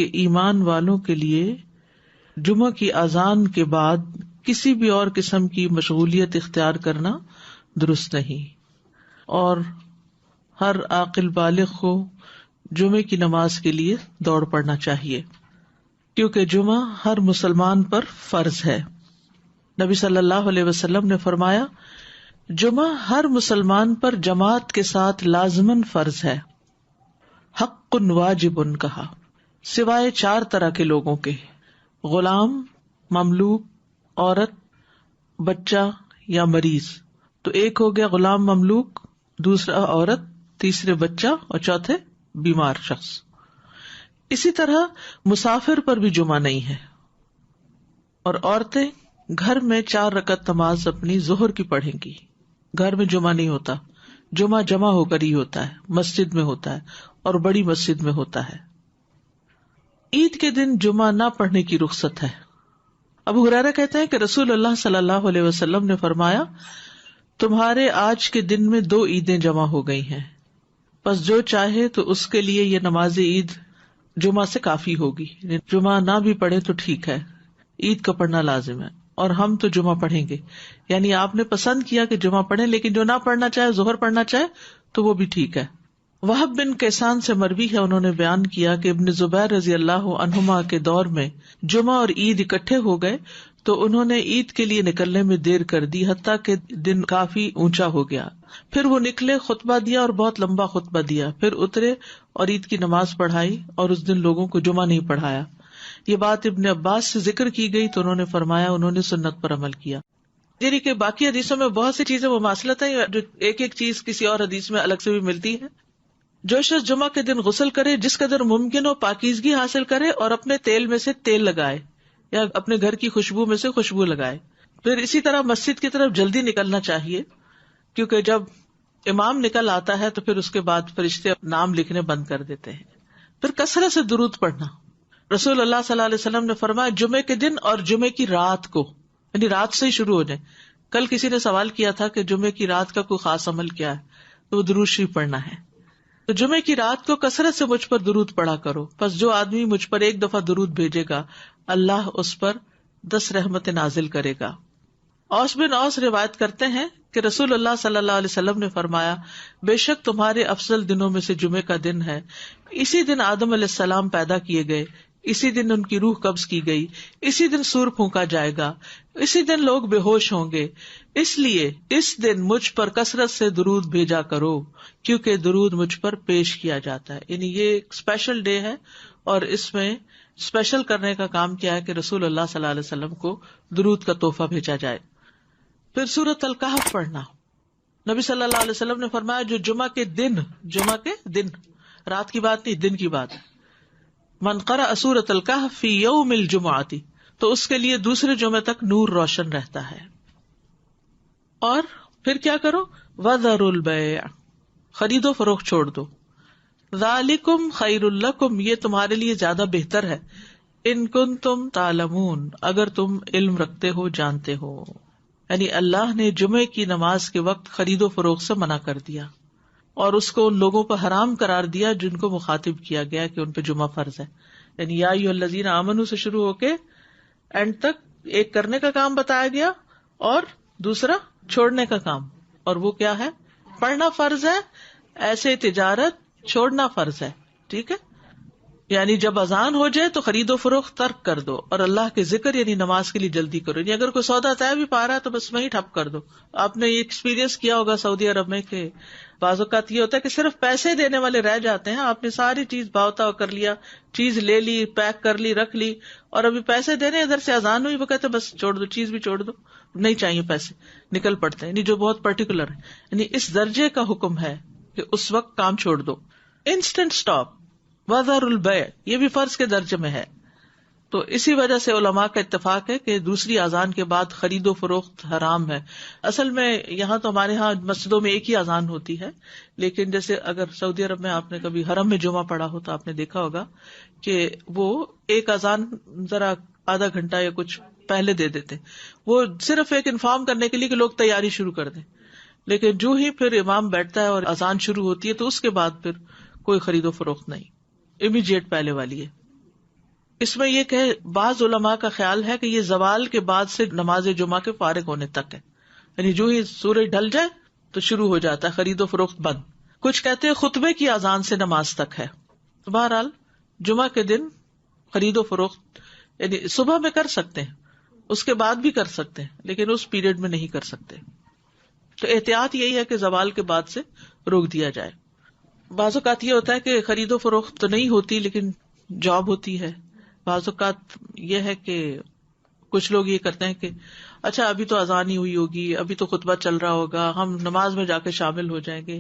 کہ ایمان والوں کے لیے جمعہ کی اذان کے بعد کسی بھی اور قسم کی مشغولیت اختیار کرنا درست نہیں، اور ہر عاقل بالغ کو جمعے کی نماز کے لیے دوڑ پڑنا چاہیے، کیونکہ جمعہ ہر مسلمان پر فرض ہے۔ نبی صلی اللہ علیہ وسلم نے فرمایا، جمعہ ہر مسلمان پر جماعت کے ساتھ لازماً فرض ہے، حق واجب کہا، سوائے 4 طرح کے لوگوں کے: غلام، مملوک، عورت، بچہ یا مریض۔ تو ایک ہو گیا غلام مملوک، دوسرا عورت، تیسرے بچہ اور چوتھے بیمار شخص۔ اسی طرح مسافر پر بھی جمعہ نہیں ہے، اور عورتیں گھر میں 4 رکعت نماز اپنی ظہر کی پڑھیں گی۔ گھر میں جمعہ نہیں ہوتا، جمعہ جمع ہو کر ہی ہوتا ہے، مسجد میں ہوتا ہے، اور بڑی مسجد میں ہوتا ہے۔ عید کے دن جمعہ نہ پڑھنے کی رخصت ہے۔ ابو ہریرہ کہتے ہیں کہ رسول اللہ صلی اللہ علیہ وسلم نے فرمایا، تمہارے آج کے دن میں 2 عیدیں جمع ہو گئی ہیں، پس جو چاہے تو اس کے لیے یہ نماز عید جمعہ سے کافی ہوگی۔ جمعہ نہ بھی پڑھے تو ٹھیک ہے، عید کا پڑھنا لازم ہے، اور ہم تو جمعہ پڑھیں گے۔ یعنی آپ نے پسند کیا کہ جمعہ پڑھیں، لیکن جو نہ پڑھنا چاہے، ظہر پڑھنا چاہے تو وہ بھی ٹھیک ہے۔ وہب بن کیسان سے مروی ہے، انہوں نے بیان کیا کہ ابن زبیر رضی اللہ عنہما کے دور میں جمعہ اور عید اکٹھے ہو گئے تو انہوں نے عید کے لیے نکلنے میں دیر کر دی، حتیٰ کہ دن کافی اونچا ہو گیا۔ پھر وہ نکلے، خطبہ دیا اور بہت لمبا خطبہ دیا، پھر اترے اور عید کی نماز پڑھائی، اور اس دن لوگوں کو جمعہ نہیں پڑھایا۔ یہ بات ابن عباس سے ذکر کی گئی تو انہوں نے فرمایا انہوں نے سنت پر عمل کیا۔ یعنی کہ باقی حدیثوں میں بہت سی چیزیں مماثلت ہیں، جو ایک ایک چیز کسی اور حدیث میں الگ سے بھی ملتی ہے۔ جو شخص جمعہ کے دن غسل کرے، جس قدر ممکن ہو پاکیزگی حاصل کرے، اور اپنے تیل میں سے تیل لگائے یا اپنے گھر کی خوشبو میں سے خوشبو لگائے۔ پھر اسی طرح مسجد کی طرف جلدی نکلنا چاہیے، کیونکہ جب امام نکل آتا ہے تو پھر اس کے بعد فرشتے نام لکھنے بند کر دیتے ہیں۔ پھر کثرت سے درود پڑھنا۔ رسول اللہ صلی اللہ علیہ وسلم نے فرمایا، جمعے کے دن اور جمعے کی رات کو، یعنی رات سے ہی شروع ہو جائے۔ کل کسی نے سوال کیا تھا کہ جمعے کی رات کا کوئی خاص عمل کیا ہے، تو وہ درود شریف پڑھنا ہے۔ تو جمعے کی رات کو کثرت سے مجھ پر درود پڑھا کرو، پس جو آدمی مجھ پر 1 دفعہ درود بھیجے گا، اللہ اس پر 10 رحمتیں نازل کرے گا۔ اوس بن اوس روایت کرتے ہیں کہ رسول اللہ صلی اللہ علیہ وسلم نے فرمایا، بے شک تمہارے افضل دنوں میں سے جمعے کا دن ہے۔ اسی دن آدم علیہ السلام پیدا کیے گئے، اسی دن ان کی روح قبض کی گئی، اسی دن سور پھونکا جائے گا، اسی دن لوگ بے ہوش ہوں گے، اس لیے اس دن مجھ پر کثرت سے درود بھیجا کرو، کیونکہ درود مجھ پر پیش کیا جاتا ہے۔ یعنی یہ ایک اسپیشل ڈے ہے، اور اس میں اسپیشل کرنے کا کام کیا ہے کہ رسول اللہ صلی اللہ علیہ وسلم کو درود کا تحفہ بھیجا جائے۔ پھر سورۃ الکہف پڑھنا۔ نبی صلی اللہ علیہ وسلم نے فرمایا، جو جمعہ کے دن، رات کی بات نہیں، دن کی بات، من قرأ سورۃ الکہف فی یوم الجمعۃ، تو اس کے لیے دوسرے جمعے تک نور روشن رہتا ہے۔ اور پھر کیا کرو، وذروا البیع، خرید و فروخت چھوڑ دو، ذالکم خیر لکم، یہ تمہارے لیے زیادہ بہتر ہے، ان کنتم تعلمون، اگر تم علم رکھتے ہو، جانتے ہو۔ یعنی اللہ نے جمعے کی نماز کے وقت خرید و فروخت سے منع کر دیا، اور اس کو ان لوگوں پر حرام قرار دیا جن کو مخاطب کیا گیا کہ ان پہ جمعہ فرض ہے۔ یعنی یا ایھا الذین آمنوا سے شروع ہو کے اینڈ تک ایک کرنے کا کام بتایا گیا اور دوسرا چھوڑنے کا کام، اور وہ کیا ہے، پڑھنا فرض ہے، ایسے تجارت چھوڑنا فرض ہے۔ ٹھیک ہے، یعنی جب اذان ہو جائے تو خرید و فروخت ترک کر دو، اور اللہ کے ذکر یعنی نماز کے لیے جلدی کرو۔ یعنی اگر کوئی سودا طے بھی پا رہا ہے تو بس وہیں ٹھپ کر دو۔ آپ نے یہ ایکسپیرینس کیا ہوگا سعودی عرب میں کہ بعض اوقات یہ ہوتا ہے کہ صرف پیسے دینے والے رہ جاتے ہیں، آپ نے ساری چیز بھاؤ کر لیا، چیز لے لی، پیک کر لی، رکھ لی، اور ابھی پیسے دینے ادھر سے اذان ہوئی، وہ کہتے بس چھوڑ دو، چیز بھی چھوڑ دو، نہیں چاہیے پیسے، نکل پڑتے ہیں۔ یعنی جو بہت پرٹیکولر ہے، یعنی اس درجے کا حکم ہے کہ اس وقت کام چھوڑ دو، انسٹنٹ اسٹاپ۔ وذر البیع، یہ بھی فرض کے درجے میں ہے۔ تو اسی وجہ سے علماء کا اتفاق ہے کہ دوسری اذان کے بعد خرید و فروخت حرام ہے۔ اصل میں یہاں تو ہمارے ہاں مسجدوں میں ایک ہی اذان ہوتی ہے، لیکن جیسے اگر سعودی عرب میں آپ نے کبھی حرم میں جمعہ پڑھا ہو تو آپ نے دیکھا ہوگا کہ وہ ایک اذان ذرا آدھا گھنٹہ یا کچھ پہلے دے دیتے، وہ صرف ایک انفارم کرنے کے لیے کہ لوگ تیاری شروع کر دیں، لیکن جو ہی پھر امام بیٹھتا ہے اور اذان شروع ہوتی ہے تو اس کے بعد پھر کوئی خرید و فروخت نہیں، امیڈیٹ پہلے والی ہے۔ اس میں یہ کہ بعض علماء کا خیال ہے کہ یہ زوال کے بعد سے نماز جمعہ کے فارغ ہونے تک ہے، یعنی جو ہی سورج ڈھل جائے تو شروع ہو جاتا ہے خرید و فروخت بند. کچھ کہتے ہیں خطبے کی اذان سے نماز تک ہے. تو بہرحال جمعہ کے دن خرید و فروخت یعنی صبح میں کر سکتے ہیں، اس کے بعد بھی کر سکتے ہیں، لیکن اس پیریڈ میں نہیں کر سکتے. تو احتیاط یہی ہے کہ زوال کے بعد سے روک دیا جائے. بعض اوقات یہ ہوتا ہے کہ خرید و فروخت تو نہیں ہوتی لیکن جاب ہوتی ہے. بعض اوقات یہ ہے کہ کچھ لوگ یہ کرتے ہیں کہ اچھا ابھی تو اذان ہی ہوئی ہوگی، ابھی تو خطبہ چل رہا ہوگا، ہم نماز میں جا کے شامل ہو جائیں گے.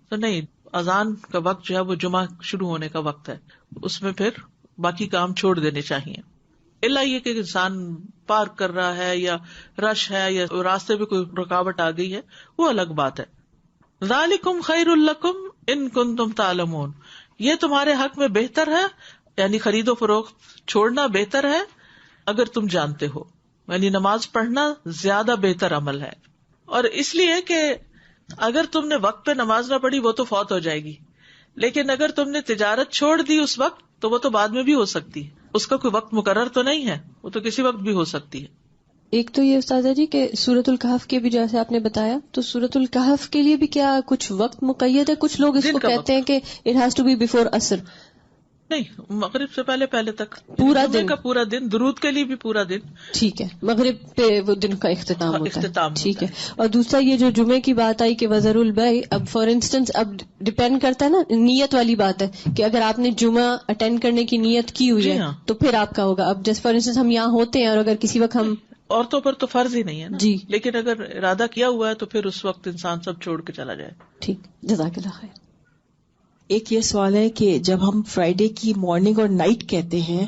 تو نہیں، اذان کا وقت جو ہے وہ جمعہ شروع ہونے کا وقت ہے، اس میں پھر باقی کام چھوڑ دینے چاہیے. الا یہ کہ انسان پارک کر رہا ہے یا رش ہے یا راستے میں کوئی رکاوٹ آ گئی ہے، وہ الگ بات ہے. ذالکم خیر لکم ان کنتم تعلمون، یہ تمہارے حق میں بہتر ہے، یعنی خرید و فروخت چھوڑنا بہتر ہے اگر تم جانتے ہو. یعنی نماز پڑھنا زیادہ بہتر عمل ہے. اور اس لیے کہ اگر تم نے وقت پہ نماز نہ پڑھی وہ تو فوت ہو جائے گی، لیکن اگر تم نے تجارت چھوڑ دی اس وقت تو وہ تو بعد میں بھی ہو سکتی ہے، اس کا کوئی وقت مقرر تو نہیں ہے، وہ تو کسی وقت بھی ہو سکتی ہے. ایک تو یہ استاذہ جی کہ سورۃ الکہف کے بھی جیسے آپ نے بتایا، تو سورۃ الکہف کے لیے بھی کیا کچھ وقت مقید ہے؟ کچھ لوگ اس کو کہتے ہیں کہ it has to be before عصر. نہیں، مغرب سے پہلے تک پورا دن کا پورا دن، درود کے لیے بھی پورا دن. ٹھیک ہے، مغرب پہ وہ دن کا اختتام ہوتا ہے. ٹھیک ہے. ہے. اور دوسرا یہ جو جمعے کی بات آئی کہ وزر البیع، اب فار انسٹنس اب ڈپینڈ کرتا ہے نا، نیت والی بات ہے کہ اگر آپ نے جمعہ اٹینڈ کرنے کی نیت کی ہوئی ہے تو پھر آپ کا ہوگا. اب جیسے فار انسٹنس ہم یہاں ہوتے ہیں اور اگر کسی وقت ہم عورتوں پر تو فرض ہی نہیں ہے نا جی، لیکن اگر ارادہ کیا ہوا ہے تو پھر اس وقت انسان سب چھوڑ کے چلا جائے. ٹھیک، جزاک اللہ خیر. ایک یہ سوال ہے کہ جب ہم فرائیڈے کی مارننگ اور نائٹ کہتے ہیں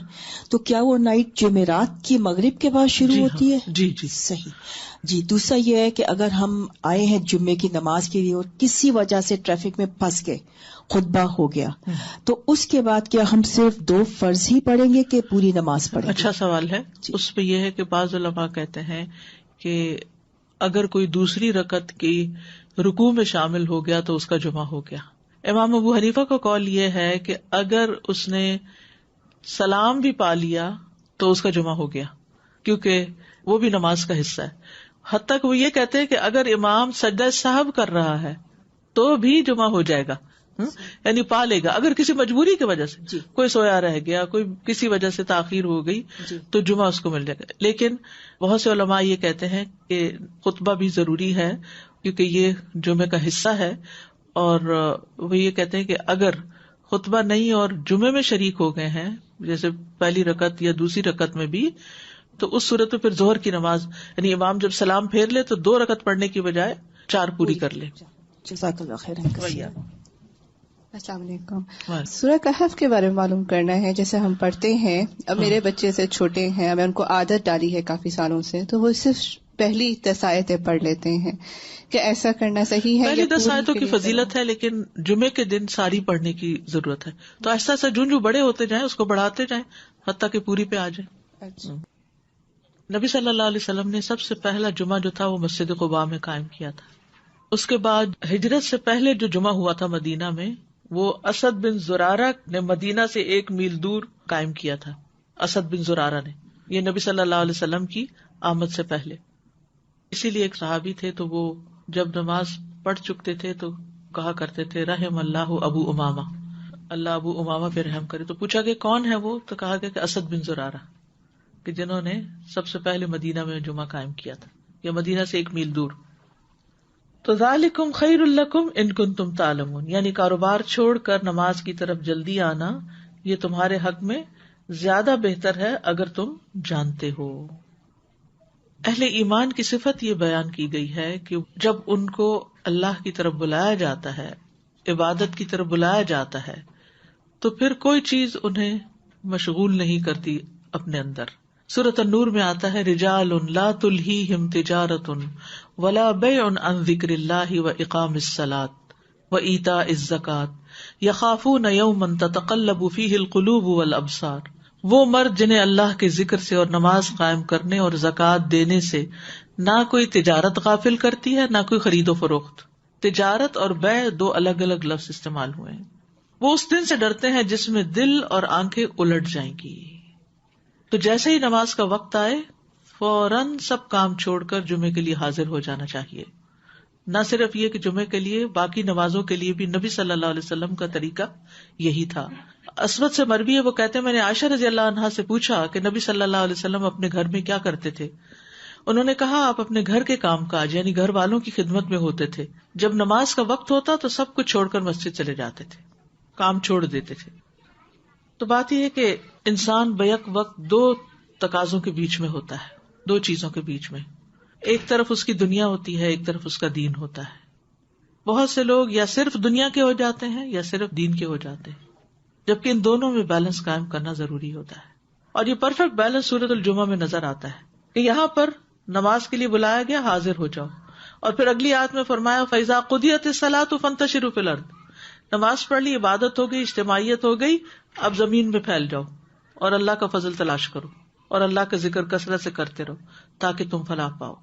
تو کیا وہ نائٹ جمعرات کی مغرب کے بعد شروع ہوتی ہے؟ جی صحیح. جی، دوسرا یہ ہے کہ اگر ہم آئے ہیں جمعے کی نماز کے لیے اور کسی وجہ سے ٹریفک میں پھنس گئے، خطبہ ہو گیا، تو اس کے بعد کیا ہم صرف 2 فرض ہی پڑھیں گے کہ پوری نماز پڑھیں گے؟ اچھا سوال ہے. اس پہ یہ ہے کہ بعض علماء کہتے ہیں کہ اگر کوئی دوسری رکعت کی رکوع میں شامل ہو گیا تو اس کا جمعہ ہو گیا. امام ابو حنیفہ کا قول یہ ہے کہ اگر اس نے سلام بھی پا لیا تو اس کا جمعہ ہو گیا، کیونکہ وہ بھی نماز کا حصہ ہے. حتیٰ کہ وہ یہ کہتے ہیں کہ اگر امام سجدہ سہو کر رہا ہے تو بھی جمعہ ہو جائے گا، یعنی پا لے گا. اگر کسی مجبوری کی وجہ سے کوئی سویا رہ گیا، کوئی کسی وجہ سے تاخیر ہو گئی تو جمعہ اس کو مل جائے گا. لیکن بہت سے علماء یہ کہتے ہیں کہ خطبہ بھی ضروری ہے کیونکہ یہ جمعے کا حصہ ہے. اور وہ یہ کہتے ہیں کہ اگر خطبہ نہیں اور جمعے میں شریک ہو گئے ہیں، جیسے پہلی رکعت یا دوسری رکعت میں بھی، تو اس صورت میں پھر ظہر کی نماز یعنی امام جب سلام پھیر لے تو 2 رکعت پڑھنے کی بجائے 4 پوری کر لے. جزاک اللہ خیر. السلام علیکم. سورہ کہف کے بارے میں معلوم کرنا ہے. جیسے ہم پڑھتے ہیں، اب میرے بچے سے چھوٹے ہیں، میں ان کو عادت ڈالی ہے کافی سالوں سے، تو وہ صرف پہلی 10 آیتیں پڑھ لیتے ہیں. کہ ایسا کرنا صحیح ہے؟ پہلی 10 آیتوں کی فضیلت ہے لیکن جمعے کے دن ساری پڑھنے کی ضرورت ہے. تو ایسا ایسا جو بڑے ہوتے جائیں اس کو بڑھاتے جائیں حتیٰ کہ پوری پہ آ جائے. نبی صلی اللہ علیہ وسلم نے سب سے پہلا جمعہ جو تھا وہ مسجد قباء میں قائم کیا تھا. اس کے بعد ہجرت سے پہلے جو جمعہ ہوا تھا مدینہ میں، وہ اسد بن زرارہ نے مدینہ سے 1 میل دور قائم کیا تھا. اسد بن زرارہ نے، یہ نبی صلی اللہ علیہ وسلم کی آمد سے پہلے. اسی لیے ایک صحابی تھے تو وہ جب نماز پڑھ چکتے تھے تو کہا کرتے تھے رحم اللہ ابو امامہ، اللہ ابو امامہ پہ رحم کرے. تو پوچھا کہ کون ہے وہ؟ تو کہا گیا کہ اسد بن زرارہ، کہ جنہوں نے سب سے پہلے مدینہ میں جمعہ قائم کیا تھا، یا مدینہ سے 1 میل دور. تو ذالکم خیر لکم ان کنتم تعلمون، یعنی کاروبار چھوڑ کر نماز کی طرف جلدی آنا یہ تمہارے حق میں زیادہ بہتر ہے اگر تم جانتے ہو. اہل ایمان کی صفت یہ بیان کی گئی ہے کہ جب ان کو اللہ کی طرف بلایا جاتا ہے، عبادت کی طرف بلایا جاتا ہے، تو پھر کوئی چیز انہیں مشغول نہیں کرتی اپنے اندر. سورۃ النور میں آتا ہے رجال لا تلہیہم تجارۃ ولا بیع عن ذکر اللہ واقام الصلاۃ وایتاء الزکاۃ یخافون یوما تتقلب فیہ القلوب والابصار. وہ مرد جنہیں اللہ کے ذکر سے اور نماز قائم کرنے اور زکوٰۃ دینے سے نہ کوئی تجارت غافل کرتی ہے نہ کوئی خرید و فروخت. تجارت اور بیع 2 الگ الگ لفظ استعمال ہوئے ہیں. وہ اس دن سے ڈرتے ہیں جس میں دل اور آنکھیں الٹ جائیں گی. تو جیسے ہی نماز کا وقت آئے فوراً سب کام چھوڑ کر جمعے کے لیے حاضر ہو جانا چاہیے. نہ صرف یہ کہ جمعے کے لیے، باقی نمازوں کے لیے بھی نبی صلی اللہ علیہ وسلم کا طریقہ یہی تھا. اسود سے مروی ہے، وہ کہتے ہیں میں نے عائشہ رضی اللہ عنہا سے پوچھا کہ نبی صلی اللہ علیہ وسلم اپنے گھر میں کیا کرتے تھے. انہوں نے کہا آپ اپنے گھر کے کام کاج یعنی گھر والوں کی خدمت میں ہوتے تھے. جب نماز کا وقت ہوتا تو سب کچھ چھوڑ کر مسجد چلے جاتے تھے، کام چھوڑ دیتے تھے. تو بات یہ ہے کہ انسان بیک وقت دو تقاضوں کے بیچ میں ہوتا ہے، دو چیزوں کے بیچ میں. ایک طرف اس کی دنیا ہوتی ہے، ایک طرف اس کا دین ہوتا ہے. بہت سے لوگ یا صرف دنیا کے ہو جاتے ہیں یا صرف دین کے ہو جاتے ہیں، جبکہ ان دونوں میں بیلنس قائم کرنا ضروری ہوتا ہے. اور یہ پرفیکٹ بیلنس سورۃ الجمعہ میں نظر آتا ہے کہ یہاں پر نماز کے لیے بلایا گیا، حاضر ہو جاؤ. اور پھر اگلی آیت میں فرمایا فَإِذَا قُضِيَتِ الصَّلَاةُ فَانتَشِرُوا فِي الْأَرْضِ. نماز پڑھ لی، عبادت ہو گئی، اجتماعیت ہو گئی، اب زمین میں پھیل جاؤ اور اللہ کا فضل تلاش کرو اور اللہ کا ذکر کثرت سے کرتے رہو تاکہ تم فلاح پاؤ.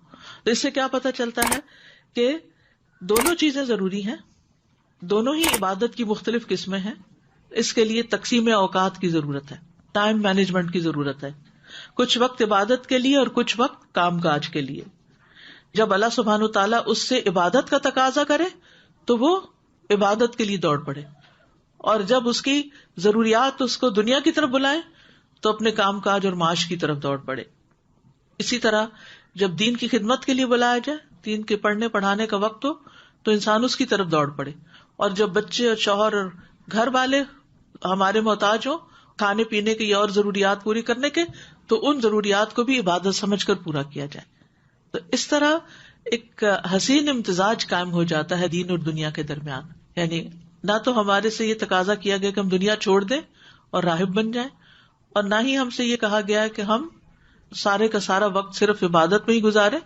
تو اس سے کیا پتہ چلتا ہے کہ دونوں چیزیں ضروری ہیں، دونوں ہی عبادت کی مختلف قسمیں ہیں. اس کے لیے تقسیم اوقات کی ضرورت ہے، ٹائم مینجمنٹ کی ضرورت ہے. کچھ وقت عبادت کے لیے اور کچھ وقت کام کاج کے لیے. جب اللہ سبحانہ وتعالیٰ اس سے عبادت کا تقاضا کرے تو وہ عبادت کے لیے دوڑ پڑے، اور جب اس کی ضروریات اس کو دنیا کی طرف بلائیں تو اپنے کام کاج اور معاش کی طرف دوڑ پڑے. اسی طرح جب دین کی خدمت کے لیے بلایا جائے، دین کے پڑھنے پڑھانے کا وقت ہو تو انسان اس کی طرف دوڑ پڑے. اور جب بچے اور شوہر اور گھر والے ہمارے محتاج ہوں کھانے پینے کی اور ضروریات پوری کرنے کے، تو ان ضروریات کو بھی عبادت سمجھ کر پورا کیا جائے. تو اس طرح ایک حسین امتزاج قائم ہو جاتا ہے دین اور دنیا کے درمیان. یعنی نہ تو ہمارے سے یہ تقاضا کیا گیا کہ ہم دنیا چھوڑ دیں اور راہب بن جائیں، اور نہ ہی ہم سے یہ کہا گیا ہے کہ ہم سارے کا سارا وقت صرف عبادت میں ہی گزارے.